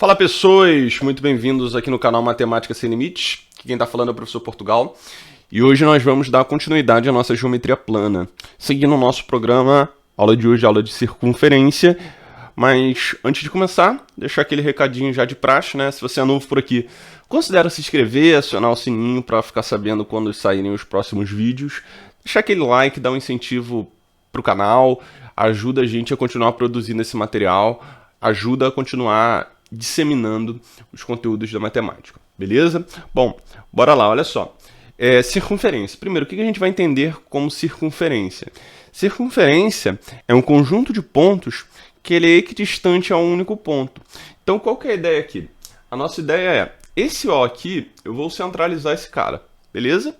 Fala pessoas, muito bem-vindos aqui no canal Matemática Sem Limites. Aqui quem está falando é o professor Portugal. E hoje nós vamos dar continuidade à nossa geometria plana. Seguindo o nosso programa, aula de hoje, aula de circunferência. Mas antes de começar, deixar aquele recadinho já de praxe, né? Se você é novo por aqui, considere se inscrever, acionar o sininho para ficar sabendo quando saírem os próximos vídeos. Deixar aquele like, dar um incentivo para o canal, ajuda a gente a continuar produzindo esse material, ajuda a continuar disseminando os conteúdos da matemática, beleza? Bom, bora lá, olha só. Circunferência. Primeiro, o que a gente vai entender como circunferência? Circunferência é um conjunto de pontos que ele é equidistante a um único ponto. Então, qual que é a ideia aqui? A nossa ideia é, esse O aqui, eu vou centralizar esse cara, beleza?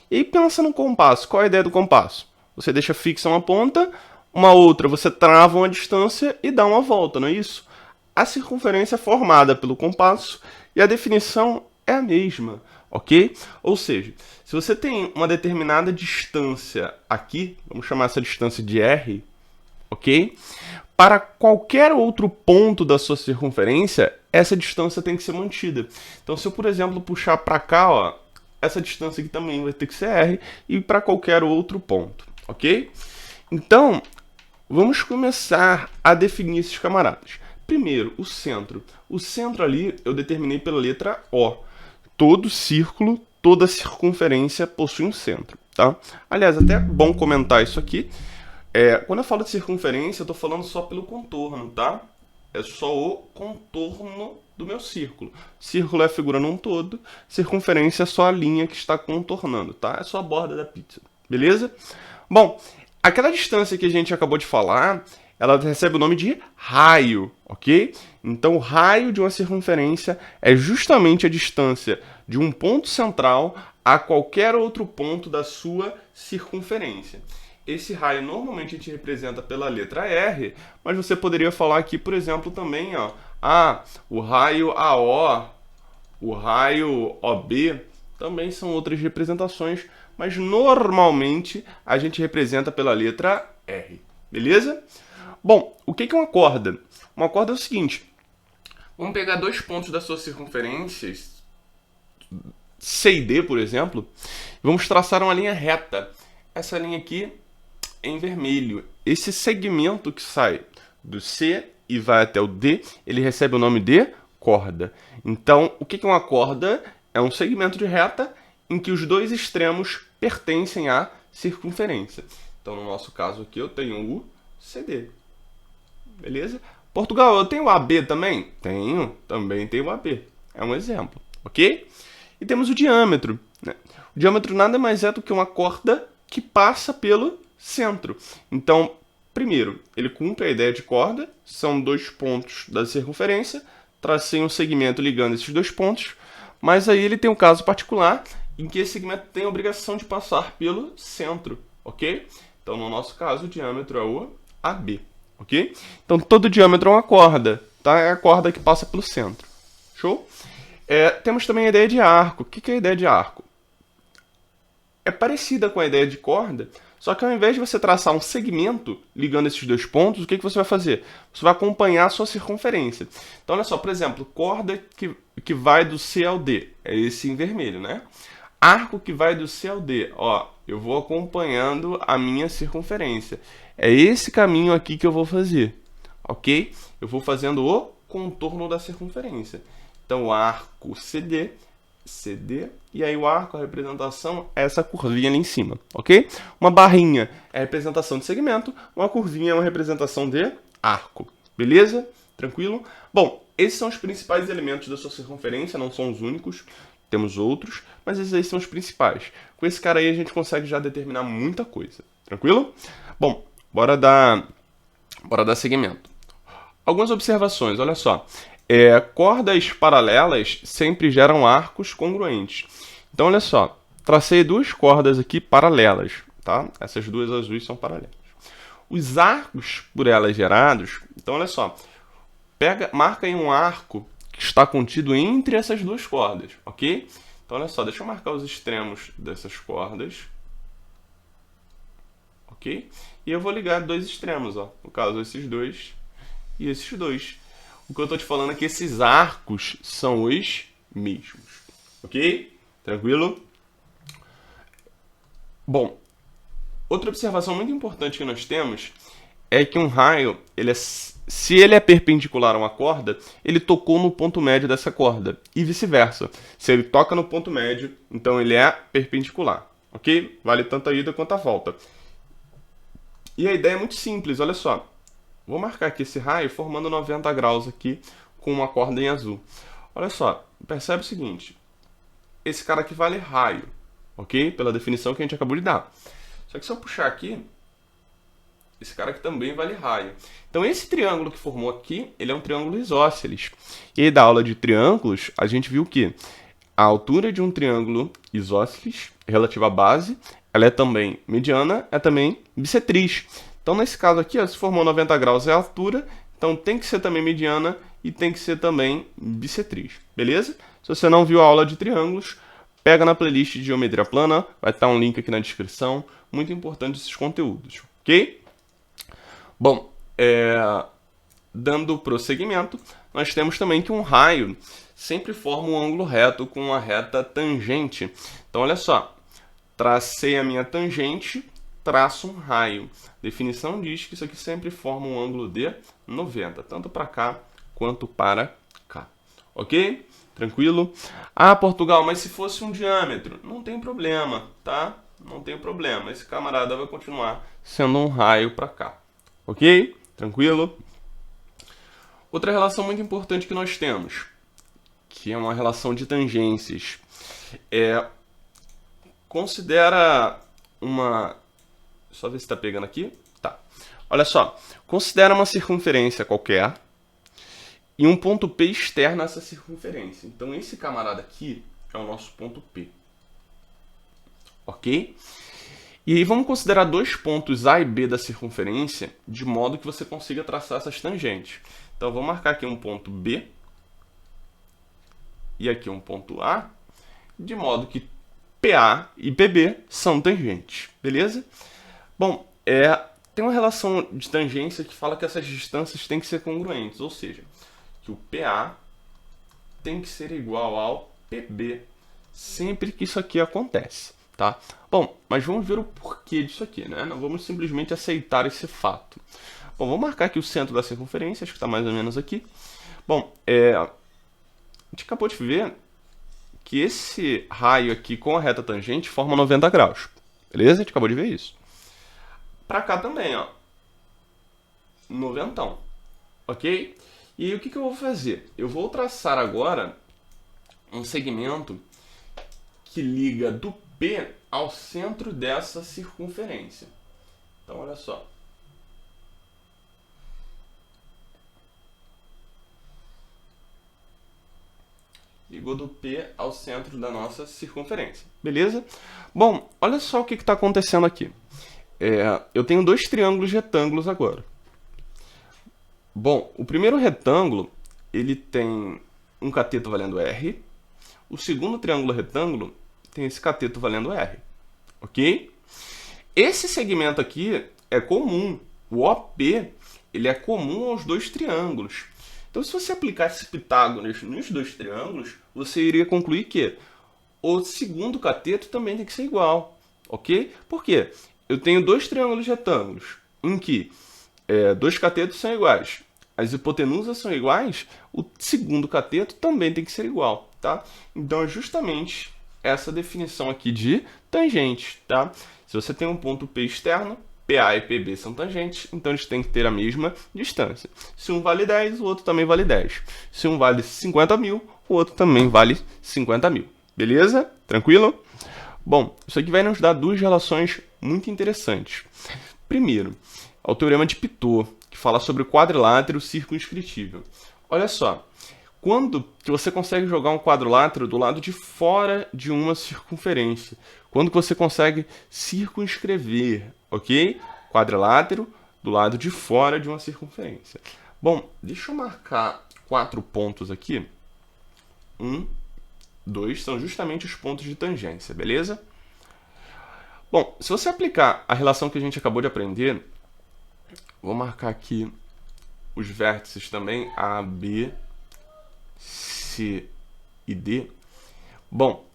E aí pensa no compasso. Qual é a ideia do compasso? Você deixa fixa uma ponta, uma outra você trava uma distância e dá uma volta, não é isso? A circunferência é formada pelo compasso e a definição é a mesma, ok? Ou seja, se você tem uma determinada distância aqui, vamos chamar essa distância de R, ok? Para qualquer outro ponto da sua circunferência, essa distância tem que ser mantida. Então, se eu, por exemplo, puxar para cá, ó, essa distância aqui também vai ter que ser R e para qualquer outro ponto, ok? Então, vamos começar a definir esses camaradas. Primeiro, o centro. O centro ali eu determinei pela letra O. Todo círculo, toda circunferência possui um centro, tá? Aliás, até é bom comentar isso aqui. Quando eu falo de circunferência, eu estou falando só pelo contorno, tá? É só o contorno do meu círculo. Círculo é a figura num todo, circunferência é só a linha que está contornando, tá? É só a borda da pizza, beleza? Bom, aquela distância que a gente acabou de falar, ela recebe o nome de raio, ok? Então, o raio de uma circunferência é justamente a distância de um ponto central a qualquer outro ponto da sua circunferência. Esse raio normalmente a gente representa pela letra R, mas você poderia falar aqui, por exemplo, também, ó, o raio AO, o raio OB, também são outras representações, mas normalmente a gente representa pela letra R, beleza? Bom, o que é uma corda? Uma corda é o seguinte, vamos pegar dois pontos da sua circunferência, C e D, por exemplo, e vamos traçar uma linha reta. Essa linha aqui é em vermelho. Esse segmento que sai do C e vai até o D, ele recebe o nome de corda. Então, o que é uma corda? É um segmento de reta em que os dois extremos pertencem à circunferência. Então, no nosso caso aqui, eu tenho o CD. Beleza? Portugal, eu tenho o AB também? Tenho, também tenho o AB. É um exemplo, ok? E temos o diâmetro, né? O diâmetro nada mais é do que uma corda que passa pelo centro. Então, primeiro, ele cumpre a ideia de corda, são dois pontos da circunferência, tracei um segmento ligando esses dois pontos, mas aí ele tem um caso particular em que esse segmento tem a obrigação de passar pelo centro, ok? Então, no nosso caso, o diâmetro é o AB, ok? Então, todo diâmetro é uma corda, tá? É a corda que passa pelo centro, show? Temos também a ideia de arco. O que é a ideia de arco? É parecida com a ideia de corda, só que ao invés de você traçar um segmento ligando esses dois pontos, o que você vai fazer? Você vai acompanhar a sua circunferência. Então, olha só, por exemplo, corda que vai do C ao D, é esse em vermelho, né? Arco que vai do C ao D, ó, eu vou acompanhando a minha circunferência. É esse caminho aqui que eu vou fazer, ok? Eu vou fazendo o contorno da circunferência. Então, o arco CD, CD, e aí o arco, a representação é essa curvinha ali em cima, ok? Uma barrinha é a representação de segmento, uma curvinha é uma representação de arco, beleza? Tranquilo? Bom, esses são os principais elementos da sua circunferência, não são os únicos, temos outros, mas esses aí são os principais. Com esse cara aí a gente consegue já determinar muita coisa, tranquilo? Bom, bora dar seguimento. Algumas observações, olha só. Cordas paralelas sempre geram arcos congruentes. Então, olha só, tracei duas cordas aqui paralelas, tá? Essas duas azuis são paralelas. Os arcos por elas gerados, então, olha só, marca aí um arco que está contido entre essas duas cordas, ok? Então, olha só, deixa eu marcar os extremos dessas cordas, ok? E eu vou ligar dois extremos, ó, no caso, esses dois e esses dois. o que eu estou te falando é que esses arcos são os mesmos. Ok? Tranquilo? Bom, outra observação muito importante que nós temos é que um raio, se ele é perpendicular a uma corda, ele tocou no ponto médio dessa corda, e vice-versa. Se ele toca no ponto médio, então ele é perpendicular, ok? Vale tanto a ida quanto a volta. E a ideia é muito simples, olha só. Vou marcar aqui esse raio formando 90 graus aqui com uma corda em azul. Olha só, percebe o seguinte, esse cara aqui vale raio, ok? Pela definição que a gente acabou de dar. Só que se eu puxar aqui, esse cara aqui também vale raio. Então esse triângulo que formou aqui, ele é um triângulo isósceles. E aí da aula de triângulos, a gente viu que a altura de um triângulo isósceles, relativa à base, ela é também mediana, é também bissetriz. Então nesse caso aqui, ó, se formou 90 graus é a altura, então tem que ser também mediana e tem que ser também bissetriz. Beleza? Se você não viu a aula de triângulos, pega na playlist de Geometria Plana, vai estar um link aqui na descrição. Muito importante esses conteúdos, ok? Bom, dando prosseguimento, nós temos também que um raio sempre forma um ângulo reto com uma reta tangente. Então, olha só, tracei a minha tangente, traço um raio. Definição diz que isso aqui sempre forma um ângulo de 90, tanto para cá quanto para cá. Ok? Tranquilo? Ah, Portugal, mas se fosse um diâmetro? Não tem problema, tá? Não tem problema. Esse camarada vai continuar sendo um raio para cá. Ok? Tranquilo? Outra relação muito importante que nós temos, que é uma relação de tangências, considera uma... Só ver se está pegando aqui. Tá. Olha só. Considera uma circunferência qualquer e um ponto P externo a essa circunferência. Então, esse camarada aqui é o nosso ponto P. Ok? E aí vamos considerar dois pontos A e B da circunferência, de modo que você consiga traçar essas tangentes. Então, eu vou marcar aqui um ponto B e aqui um ponto A, de modo que PA e PB são tangentes, beleza? Bom, tem uma relação de tangência que fala que essas distâncias têm que ser congruentes, ou seja, que o PA tem que ser igual ao PB, sempre que isso aqui acontece. Tá? Bom, mas vamos ver o porquê disso aqui, né? Não vamos simplesmente aceitar esse fato. Bom, vou marcar aqui o centro da circunferência, acho que está mais ou menos aqui. Bom, a gente acabou de ver que esse raio aqui com a reta tangente forma 90 graus. Beleza? A gente acabou de ver isso. Para cá também, ó. 90. Ok? E aí o que eu vou fazer? Eu vou traçar agora um segmento que liga do P ao centro dessa circunferência. Então, olha só. Ligou do P ao centro da nossa circunferência. Beleza? Bom, olha só o que está acontecendo aqui. Eu tenho dois triângulos retângulos agora. Bom, o primeiro retângulo, ele tem um cateto valendo R. O segundo triângulo retângulo tem esse cateto valendo R, ok? Esse segmento aqui é comum, o OP, ele é comum aos dois triângulos. Então, se você aplicasse Pitágoras nos dois triângulos, você iria concluir que o segundo cateto também tem que ser igual, ok? Por quê? Eu tenho dois triângulos retângulos, em que dois catetos são iguais, as hipotenusas são iguais, o segundo cateto também tem que ser igual, tá? Então, é justamente essa definição aqui de tangente, tá? Se você tem um ponto P externo, PA e PB são tangentes, então eles têm que ter a mesma distância. Se um vale 10, o outro também vale 10. Se um vale 50 mil, o outro também vale 50 mil. Beleza? Tranquilo? Bom, isso aqui vai nos dar duas relações muito interessantes. Primeiro, é o teorema de Pitot, que fala sobre o quadrilátero circunscritível. Olha só. Quando que você consegue jogar um quadrilátero do lado de fora de uma circunferência? Quando que você consegue circunscrever, ok? Quadrilátero do lado de fora de uma circunferência. Bom, deixa eu marcar 4 pontos aqui. 1, 2, são justamente os pontos de tangência, beleza? Bom, se você aplicar a relação que a gente acabou de aprender, vou marcar aqui os vértices também, A, B, C e D. Bom,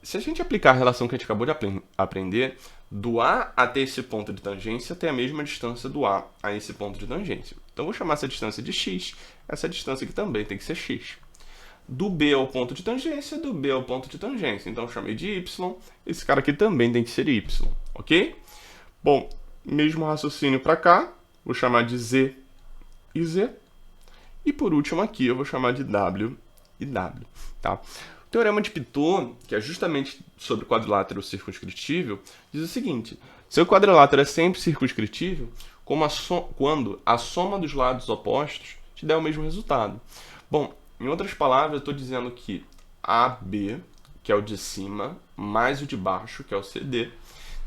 se a gente aplicar a relação que a gente acabou de aprender, do A até esse ponto de tangência tem a mesma distância do A a esse ponto de tangência. Então, vou chamar essa distância de x, essa distância aqui também tem que ser x. Do B ao ponto de tangência, do B ao ponto de tangência. Então, eu chamei de y, esse cara aqui também tem que ser y, ok? Bom, mesmo raciocínio para cá, vou chamar de z e z. E por último aqui, eu vou chamar de w e w, tá? O Teorema de Pitot, que é justamente sobre o quadrilátero circunscritível, diz o seguinte: se o quadrilátero é sempre circunscritível, quando a soma dos lados opostos te der o mesmo resultado. Bom, em outras palavras, eu estou dizendo que AB, que é o de cima, mais o de baixo, que é o CD,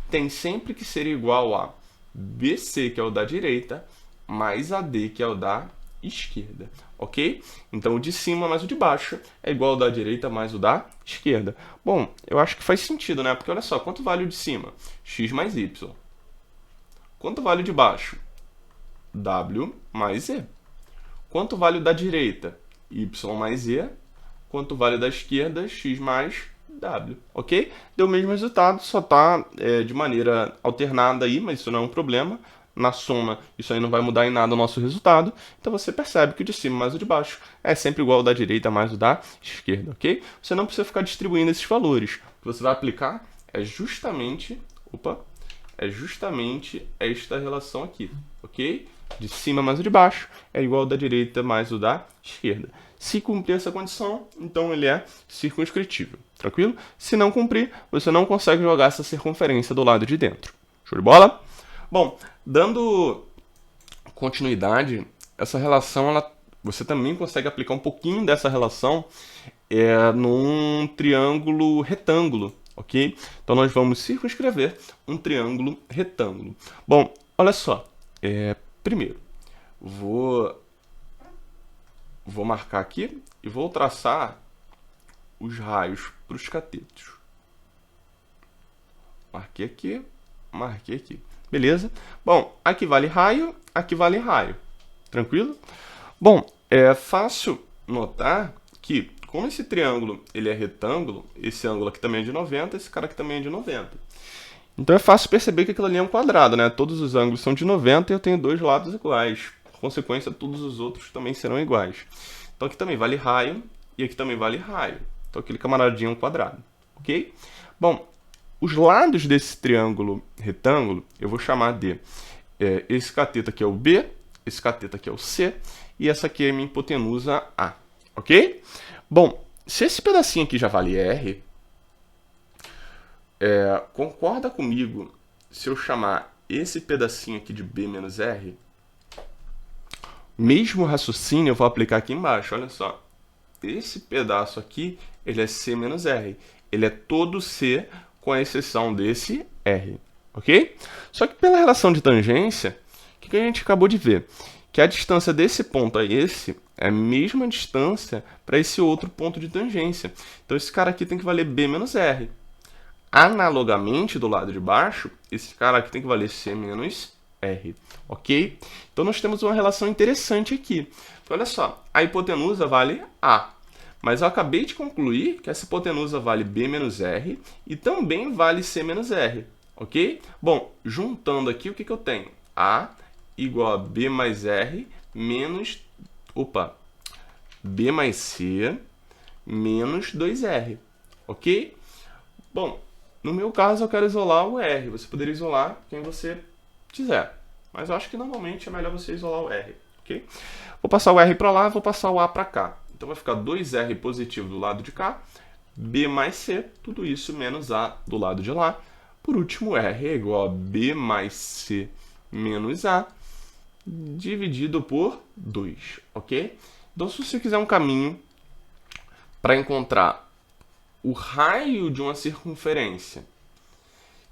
tem sempre que ser igual a BC, que é o da direita, mais AD, que é o da esquerda, ok? Então, o de cima mais o de baixo é igual ao da direita mais o da esquerda. Bom, eu acho que faz sentido, né? Porque olha só, quanto vale o de cima? X mais Y. Quanto vale o de baixo? W mais Z. Quanto vale o da direita? Y mais Z. Quanto vale o da esquerda? X mais W, ok? Deu o mesmo resultado, só está de maneira alternada aí, mas isso não é um problema. Na soma, isso aí não vai mudar em nada o nosso resultado. Então, você percebe que o de cima mais o de baixo é sempre igual ao da direita mais o da esquerda, ok? Você não precisa ficar distribuindo esses valores. O que você vai aplicar é justamente esta relação aqui, ok? De cima mais o de baixo é igual ao da direita mais o da esquerda. Se cumprir essa condição, então ele é circunscritível, tranquilo? Se não cumprir, você não consegue jogar essa circunferência do lado de dentro. Show de bola? Bom, dando continuidade, essa relação, você também consegue aplicar um pouquinho dessa relação num triângulo retângulo, ok? Então, nós vamos circunscrever um triângulo retângulo. Bom, olha só. Primeiro, vou marcar aqui e vou traçar os raios para os catetos. Marquei aqui, marquei aqui. Beleza? Bom, aqui vale raio, aqui vale raio. Tranquilo? Bom, é fácil notar que, como esse triângulo ele é retângulo, esse ângulo aqui também é de 90, esse cara aqui também é de 90. Então é fácil perceber que aquilo ali é um quadrado, né? Todos os ângulos são de 90 e eu tenho dois lados iguais. Por consequência, todos os outros também serão iguais. Então aqui também vale raio e aqui também vale raio. Então aquele camaradinho é um quadrado, ok? Bom, os lados desse triângulo retângulo eu vou chamar de esse cateto aqui é o B, esse cateto aqui é o C e essa aqui é a minha hipotenusa A, ok? Bom, se esse pedacinho aqui já vale R, concorda comigo se eu chamar esse pedacinho aqui de B menos R? Mesmo raciocínio eu vou aplicar aqui embaixo, olha só. Esse pedaço aqui, ele é C menos R. Ele é todo C com a exceção desse R, ok? Só que pela relação de tangência, o que a gente acabou de ver? Que a distância desse ponto a esse é a mesma distância para esse outro ponto de tangência. Então esse cara aqui tem que valer B menos R. Analogamente, do lado de baixo, esse cara aqui tem que valer C menos R, ok? Então nós temos uma relação interessante aqui. Então, olha só, a hipotenusa vale A. Mas eu acabei de concluir que essa hipotenusa vale B menos R e também vale C menos R, ok? Bom, juntando aqui, o que eu tenho? A igual a B mais R menos... B mais C menos 2R, ok? Bom, no meu caso eu quero isolar o R. Você poderia isolar quem você quiser. Mas eu acho que normalmente é melhor você isolar o R, ok? Vou passar o R para lá, vou passar o A para cá. Então vai ficar 2R positivo do lado de cá, B mais C, tudo isso menos A do lado de lá. Por último, R é igual a B mais C menos A, dividido por 2, ok? Então, se você quiser um caminho para encontrar o raio de uma circunferência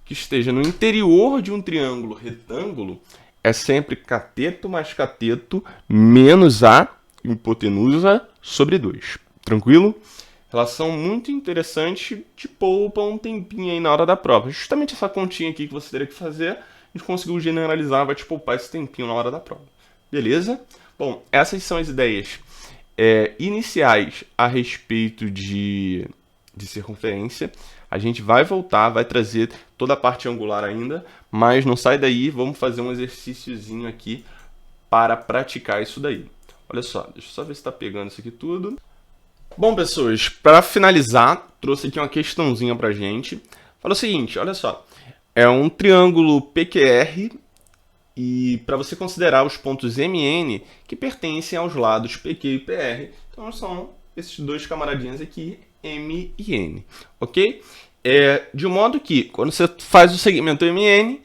que esteja no interior de um triângulo retângulo, é sempre cateto mais cateto menos a hipotenusa sobre 2. Tranquilo? Relação muito interessante, te poupa um tempinho aí na hora da prova. Justamente essa continha aqui que você teria que fazer, a gente conseguiu generalizar, vai te poupar esse tempinho na hora da prova. Beleza? Bom, essas são as ideias iniciais a respeito de circunferência. A gente vai voltar, vai trazer toda a parte angular ainda, mas não sai daí, vamos fazer um exercíciozinho aqui para praticar isso daí. Olha só, deixa eu só ver se está pegando isso aqui tudo. Bom, pessoas, para finalizar, trouxe aqui uma questãozinha para a gente. Fala o seguinte, olha só, é um triângulo PQR e para você considerar os pontos MN que pertencem aos lados PQ e PR, então são esses dois camaradinhas aqui, M e N, ok? De modo que, quando você faz o segmento MN,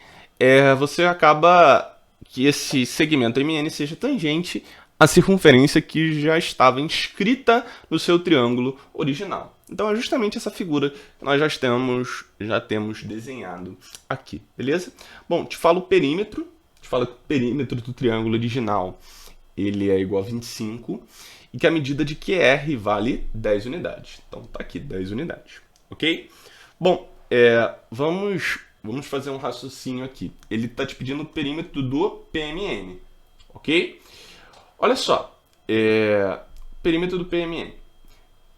você acaba que esse segmento MN seja tangente à circunferência que já estava inscrita no seu triângulo original. Então é justamente essa figura que nós já temos desenhado aqui, beleza? Bom, te falo o perímetro. Fala que o perímetro do triângulo original ele é igual a 25 e que a medida de QR vale 10 unidades. Então tá aqui, 10 unidades, ok? Bom, vamos fazer um raciocínio aqui. Ele está te pedindo o perímetro do PMN, ok? Olha só, perímetro do PMN.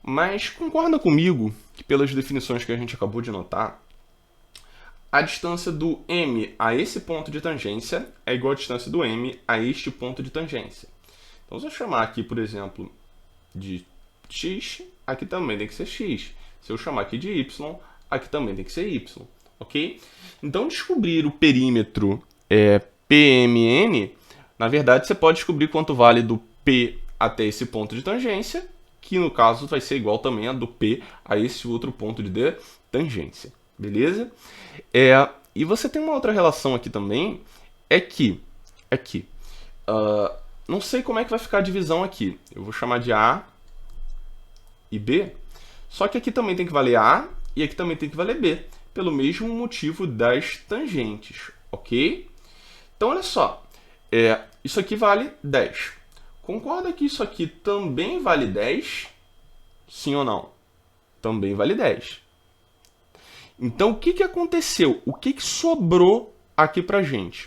Mas concorda comigo que pelas definições que a gente acabou de notar, a distância do M a esse ponto de tangência é igual à distância do M a este ponto de tangência. Então, se eu chamar aqui, por exemplo, de x, aqui também tem que ser x. Se eu chamar aqui de y, aqui também tem que ser y, ok? Então, descobrir o perímetro PMN, na verdade, você pode descobrir quanto vale do P até esse ponto de tangência, que no caso vai ser igual também a do P a esse outro ponto de tangência. Beleza? E você tem uma outra relação aqui também, não sei como é que vai ficar a divisão aqui. Eu vou chamar de A e B, só que aqui também tem que valer A e aqui também tem que valer B, pelo mesmo motivo das tangentes, ok? Então, olha só, isso aqui vale 10. Concorda que isso aqui também vale 10? Sim ou não? Também vale 10. Então, o que aconteceu? O que sobrou aqui pra gente?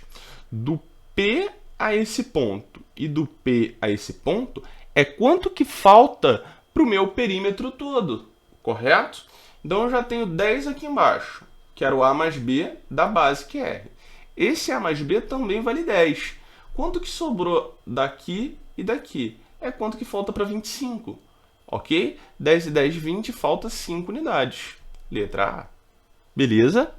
Do P a esse ponto e do P a esse ponto é quanto que falta para o meu perímetro todo, correto? Então, eu já tenho 10 aqui embaixo, que era o A mais B da base QR. Esse A mais B também vale 10. Quanto que sobrou daqui e daqui? É quanto que falta para 25, ok? 10 e 10, 20, falta 5 unidades. Letra A. Beleza?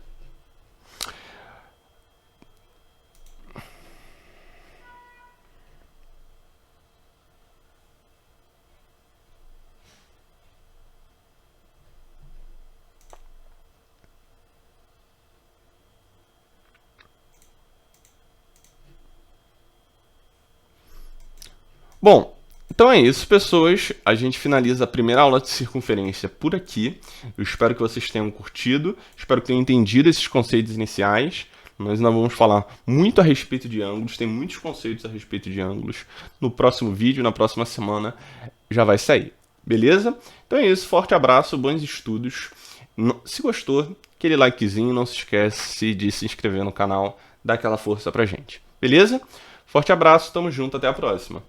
Bom, então é isso, pessoas. A gente finaliza a primeira aula de circunferência por aqui. Eu espero que vocês tenham curtido, espero que tenham entendido esses conceitos iniciais. Nós ainda vamos falar muito a respeito de ângulos, tem muitos conceitos a respeito de ângulos. No próximo vídeo, na próxima semana, já vai sair. Beleza? Então é isso, forte abraço, bons estudos. Se gostou, aquele likezinho, não se esquece de se inscrever no canal, dar aquela força pra gente. Beleza? Forte abraço, tamo junto, até a próxima.